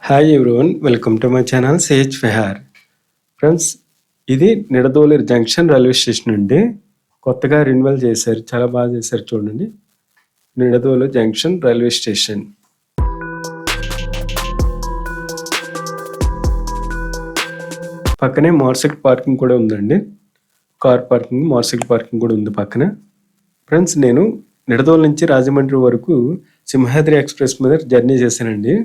Hi everyone, welcome to my channel సేజ్ ఫెహార్. Friends, ఇది నిడదోలు జంక్షన్ రైల్వే స్టేషన్ అండి. కొత్తగా రెన్యువల్ చేశారు, చాలా బాగా చేశారు. చూడండి, నిడదోలు జంక్షన్ రైల్వే స్టేషన్. పక్కనే మోటార్ సైకిల్ పార్కింగ్ కూడా ఉందండి. Car parking, motor cycle parking కూడా ఉంది పక్కన. ఫ్రెండ్స్, నేను నిడదోలు నుంచి రాజమండ్రి వరకు సింహాద్రి ఎక్స్ప్రెస్ మీద జర్నీ చేశానండి.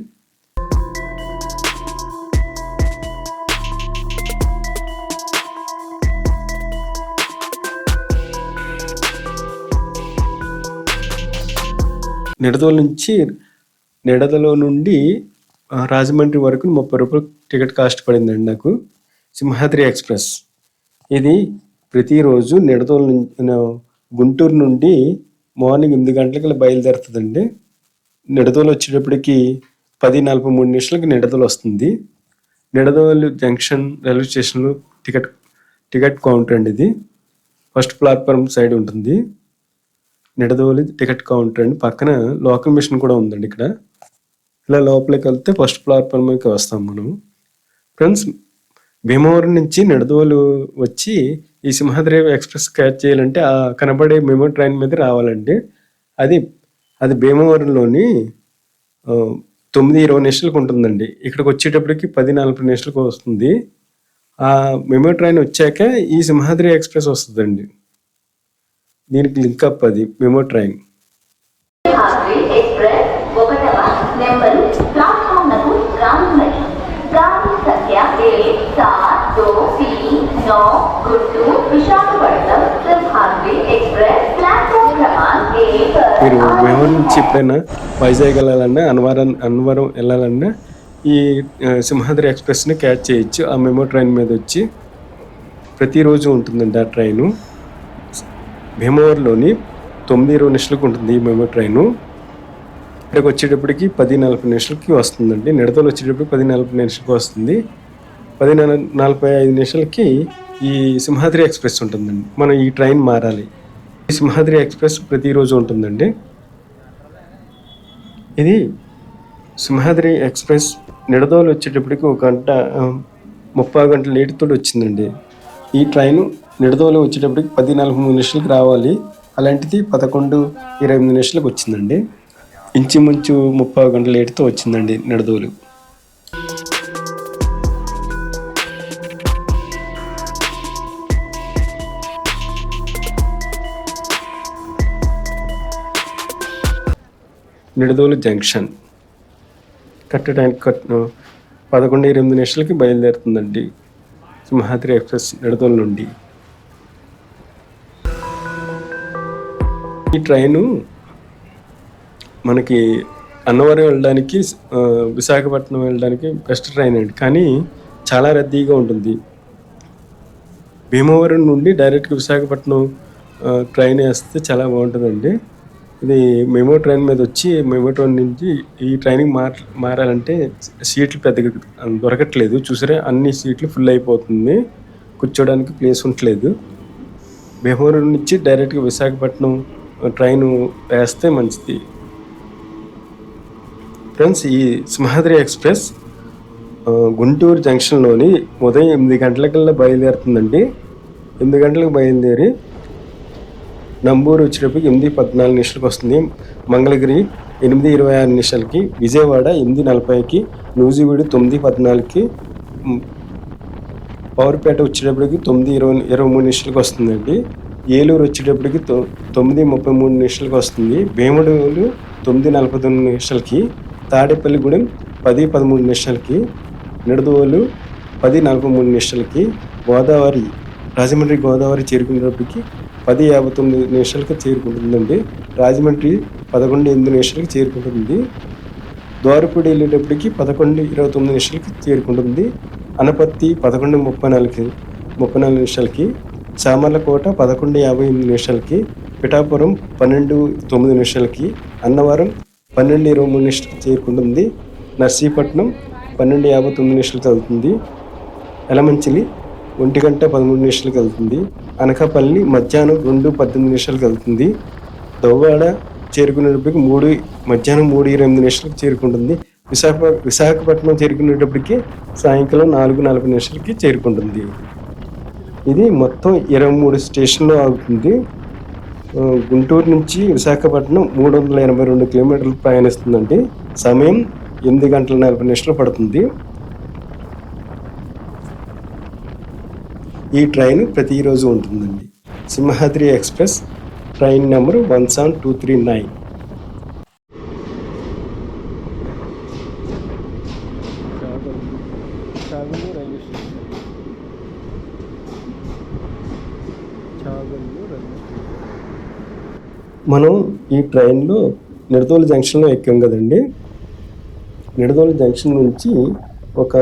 నిడదలో నుండి రాజమండ్రి వరకు 30 రూపాయలు టికెట్ కాస్ట్ పడిందండి నాకు. సింహాద్రి ఎక్స్ప్రెస్ ఇది ప్రతిరోజు గుంటూరు నుండి మార్నింగ్ 8 గంటలకి బయలుదేరుతుందండి. నిడదోలు వచ్చేటప్పటికి 10:43 నిడదోలు వస్తుంది. నిడదోలు జంక్షన్ రైల్వే స్టేషన్లో టికెట్ కౌంటర్ అండి. ఇది ఫస్ట్ ప్లాట్ఫామ్ సైడ్ ఉంటుంది. నిడదోలు టికెట్ కౌంటర్ అండి. పక్కన లోకల్ మిషన్ కూడా ఉందండి. ఇక్కడ ఇలా లోపలికి వెళ్తే ఫస్ట్ ప్లాట్ఫామ్కి వస్తాం మనం. ఫ్రెండ్స్, భీమవరం నుంచి నిడదోలు వచ్చి ఈ సింహాద్రి ఎక్స్ప్రెస్ క్యాచ్ చేయాలంటే ఆ కనబడే మెమో ట్రైన్ మీద రావాలండి. అది భీమవరంలోని 9:20 ఉంటుందండి. ఇక్కడికి వచ్చేటప్పటికి 10:40 వస్తుంది. ఆ మెమో ట్రైన్ వచ్చాక ఈ సింహాద్రి ఎక్స్ప్రెస్ వస్తుందండి. దీనికి లింక్ అప్ అది మెమో ట్రైన్. మీరు భీమవరం నుంచి ఎప్పుడైనా వైజాగ్ వెళ్ళాలన్నా, అన్నవరం వెళ్ళాలన్నా ఈ సింహాద్రి ఎక్స్ప్రెస్ని క్యాచ్ చేయొచ్చు. ఆ మెమో ట్రైన్ మీద వచ్చి ప్రతిరోజు ఉంటుందండి ఆ ట్రైను. భీమవరంలోని 9:20 ఉంటుంది ఈ మెమో ట్రైను. ఇక్కడికి వచ్చేటప్పటికి 10:40 వస్తుందండి. నిడదోలు వచ్చేటప్పటికి 10:40 వస్తుంది. 10:45 ఈ సింహాద్రి ఎక్స్ప్రెస్ ఉంటుందండి. మనం ఈ ట్రైన్ మారాలి. ఈ సింహాద్రి ఎక్స్ప్రెస్ ప్రతిరోజు ఉంటుందండి. ఇది సింహాద్రి ఎక్స్ప్రెస్ నిడదోలు వచ్చేటప్పటికి 1:30 గంటల లేటుతో వచ్చిందండి. ఈ ట్రైను నిడదోలు వచ్చేటప్పటికి 10:43 రావాలి. అలాంటిది 11:28 వచ్చిందండి. ఇంచుమించు 30 గంటల లేటుతో వచ్చిందండి నిడదోలు. నిడదోలు జంక్షన్ కట్టడానికి 11:28 బయలుదేరుతుందండి సింహాద్రి ఎక్స్ప్రెస్ నిడదోలు నుండి. ఈ ట్రైను మనకి అన్నవరం వెళ్ళడానికి, విశాఖపట్నం వెళ్ళడానికి బెస్ట్ ట్రైన్ అండి. కానీ చాలా రద్దీగా ఉంటుంది. భీమవరం నుండి డైరెక్ట్గా విశాఖపట్నం ట్రైన్ వేస్తే చాలా బాగుంటుందండి. ఇది మెమో ట్రైన్ మీద వచ్చి మెమో ట్రైన్ నుంచి ఈ ట్రైన్కి మారాలంటే సీట్లు పెద్దగా దొరకట్లేదు. చూసారా, అన్ని సీట్లు ఫుల్ అయిపోతుంది. కూర్చోడానికి ప్లేస్ ఉండట్లేదు. భీమవరం నుంచి డైరెక్ట్గా విశాఖపట్నం ట్రైన్ వేస్తే మంచిది. ఫ్రెండ్స్, ఈ సింహాద్రి ఎక్స్ప్రెస్ గుంటూరు జంక్షన్లోని ఉదయం 8 గంటలకల్లా బయలుదేరుతుందండి. 8 గంటలకు బయలుదేరి నంబూరు వచ్చేటప్పటికి 8:14 వస్తుంది. మంగళగిరి 8:26, విజయవాడ 8:40, నూజివీడు 9:14, పవర్పేట వచ్చేటప్పటికి 9:23 వస్తుందండి. ఏలూరు వచ్చేటప్పటికి 9:33 వస్తుంది. భీమడోలు 9:49, తాడేపల్లిగూడెం 10:13, నిడదోలు 10:43, గోదావరి రాజమండ్రి గోదావరి చేరుకునేటప్పటికి 10:59 చేరుకుంటుందండి. రాజమండ్రి 11:08 చేరుకుంటుంది. ద్వారపూడి వెళ్ళేటప్పటికి 11:29 చేరుకుంటుంది. అనపత్తి 11:34, సామర్లకోట 11:58, పిఠాపురం 12:09, అన్నవరం 12:23 చేరుకుంటుంది. నర్సీపట్నం 12:59 అవుతుంది. ఎలమంచిలి 1:13 వెళ్తుంది. అనకాపల్లి మధ్యాహ్నం 2:18 వెళ్తుంది. దవ్వాడ చేరుకునేటప్పటికి మధ్యాహ్నం 3:28 చేరుకుంటుంది. విశాఖపట్నం చేరుకునేటప్పటికి సాయంకాలం 4:40 చేరుకుంటుంది. ఇది మొత్తం 23 స్టేషన్లు ఆగుతుంది. గుంటూరు నుంచి విశాఖపట్నం 382 కిలోమీటర్లు ప్రయాణిస్తుందండి. సమయం 8 గంటల 40 నిమిషాలు పడుతుంది. ఈ ట్రైన్ ప్రతిరోజు ఉంటుందండి. Simhadri express train number 17239. మనం ఈ ట్రైన్లో నిడదవోలు జంక్షన్లో ఎక్కాం కదండి. నిడదవోలు జంక్షన్ నుంచి ఒక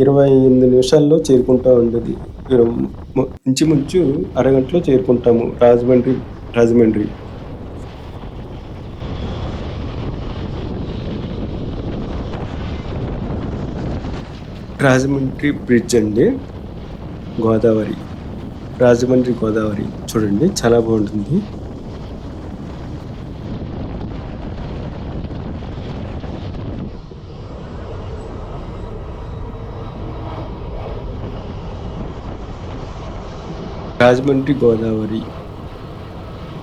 28 నిమిషాల్లో చేరుకుంటా ఉండేది. ఇంచుమించు అరగంటలో చేరుకుంటాము రాజమండ్రి. రాజమండ్రి బ్రిడ్జ్ అండి. గోదావరి, రాజమండ్రి గోదావరి చూడండి, చాలా బాగుంటుంది. రాజమండ్రి గోదావరి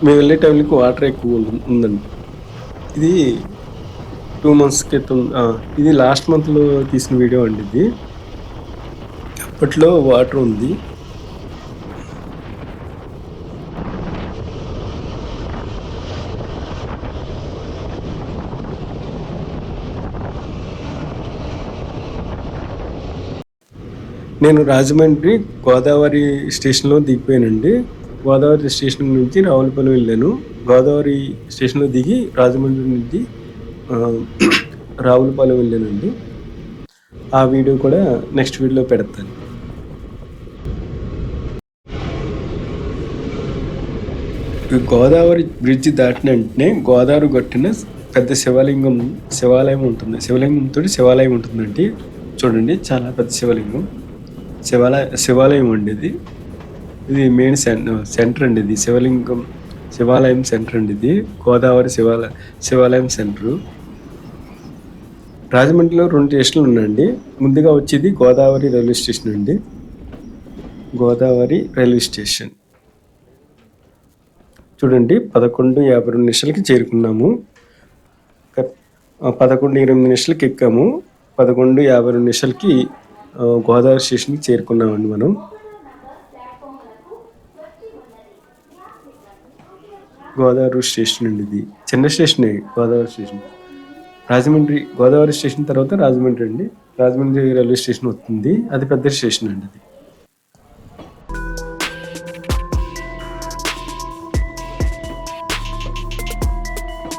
మేము వెళ్ళే టైంకి వాటర్ ఎక్కువ ఉందండి. ఇది 2 months క్రితం, ఇది లాస్ట్ మంత్లో తీసిన వీడియో అండి. ఇది అప్పట్లో వాటర్ ఉంది. నేను రాజమండ్రి గోదావరి స్టేషన్లో దిగిపోయానండి. గోదావరి స్టేషన్ నుంచి రావులపల్లి వెళ్ళాను. గోదావరి స్టేషన్లో దిగి రాజమండ్రి నుంచి రావులపాలెం వెళ్ళానండి. ఆ వీడియో కూడా నెక్స్ట్ వీడియోలో పెడతాను. గోదావరి బ్రిడ్జ్ దాటిన వెంటనే గోదావరి గొట్టిన పెద్ద శివాలయం ఉంటుంది. శివాలయం ఉంటుందండి. చూడండి, చాలా పెద్ద శివాలయం అండి. ఇది మెయిన్ సెంటర్ అండి. ఇది శివాలయం సెంటర్ అండి. ఇది గోదావరి శివాలయం సెంటరు. రాజమండ్రిలో 2 స్టేషన్లు ఉన్నాయండి. ముందుగా వచ్చేది గోదావరి రైల్వే స్టేషన్ అండి. గోదావరి రైల్వే స్టేషన్ చూడండి, 11:52 చేరుకున్నాము. 11:08 ఎక్కాము. 11:52 గోదావరి స్టేషన్కి చేరుకున్నామండి మనం. గోదావరి స్టేషన్ అండి. ఇది చిన్న స్టేషనే గోదావరి స్టేషన్. గోదావరి స్టేషన్ తర్వాత రాజమండ్రి అండి. రాజమండ్రి రైల్వే స్టేషన్ వస్తుంది. అది పెద్ద స్టేషన్ అండి. అది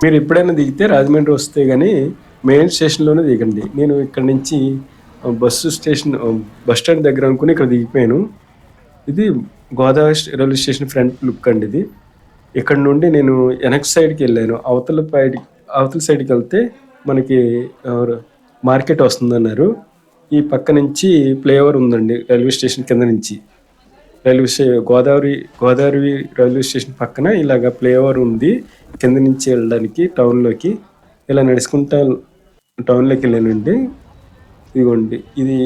మీరు ఎప్పుడైనా దిగితే రాజమండ్రి వస్తే కానీ మెయిన్ స్టేషన్లోనే దిగండి. నేను ఇక్కడ నుంచి బస్ స్టాండ్ దగ్గర అనుకుని ఇక్కడ దిగిపోయాను. ఇది Godavari railway station front look అండి. ఇది ఇక్కడ నుండి నేను వెనక్ సైడ్కి వెళ్ళాను. అవతల సైడ్కి వెళ్తే మనకి మార్కెట్ వస్తుందన్నారు. ఈ పక్క నుంచి ఫ్లైఓవర్ ఉందండి రైల్వే స్టేషన్ కింద నుంచి. గోదావరి రైల్వే స్టేషన్ పక్కన ఇలాగ ఫ్లైఓవర్ ఉంది. కింద నుంచి వెళ్ళడానికి టౌన్లోకి ఇలా నడుచుకుంటా టౌన్లోకి వెళ్ళానండి. ఇదిగోండి, ఇది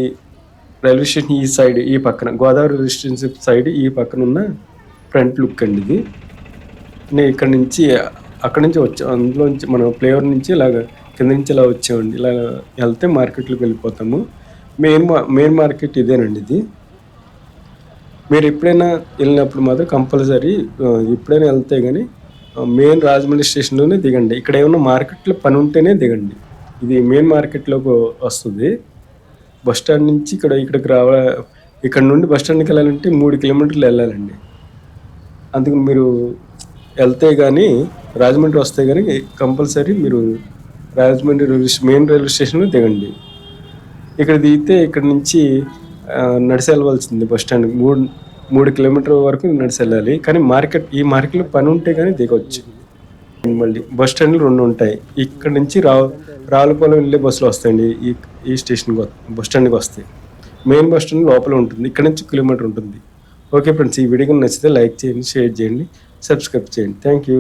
రైల్వే స్టేషన్ ఈ సైడ్, ఈ పక్కన గోదావరి రైల్వే స్టేషన్ సైడ్ ఈ పక్కన ఉన్న ఫ్రంట్ లుక్ అండి. ఇది నేను అక్కడి నుంచి వచ్చాను. అందులోంచి మనం ఫ్లైఓవర్ నుంచి ఇలాగ కింద నుంచి ఇలా వచ్చామండి. ఇలా వెళ్తే మార్కెట్లోకి వెళ్ళిపోతాము. మెయిన్ మార్కెట్ ఇదేనండి. ఇది మీరు ఎప్పుడైనా వెళ్ళినప్పుడు మాత్రం కంపల్సరీ ఎప్పుడైనా వెళ్తే కానీ మెయిన్ రాజమండ్రి స్టేషన్లోనే దిగండి. ఇక్కడ ఏమన్నా మార్కెట్లో పని ఉంటేనే దిగండి. ఇది మెయిన్ మార్కెట్లోకి వస్తుంది. బస్ స్టాండ్ నుంచి ఇక్కడ నుండి బస్ స్టాండ్కి వెళ్ళాలంటే 3 కిలోమీటర్లు వెళ్ళాలండి. అందుకు మీరు వెళ్తే కానీ రాజమండ్రి వస్తే కానీ కంపల్సరీ మీరు రాజమండ్రి మెయిన్ రైల్వే స్టేషన్లో దిగండి. ఇక్కడ దిగితే ఇక్కడ నుంచి నడిచి వెళ్ళవలసింది బస్ స్టాండ్. 3 కిలోమీటర్ వరకు నడిచి వెళ్ళాలి. కానీ ఈ మార్కెట్లో పని ఉంటే కానీ దిగవచ్చు. మళ్ళీ బస్ స్టాండ్లు 2 ఉంటాయి. ఇక్కడ నుంచి రావులపాలెం వెళ్ళే బస్సులు వస్తాయండి. ఈ స్టేషన్కి బస్ స్టాండ్కి వస్తాయి. మెయిన్ బస్ స్టాండ్ లోపల ఉంటుంది. ఇక్కడ నుంచి 1 కిలోమీటర్ ఉంటుంది. ఓకే ఫ్రెండ్స్, ఈ వీడియో నచ్చితే లైక్ చేయండి, షేర్ చేయండి, సబ్స్క్రైబ్ చేయండి. Thank you.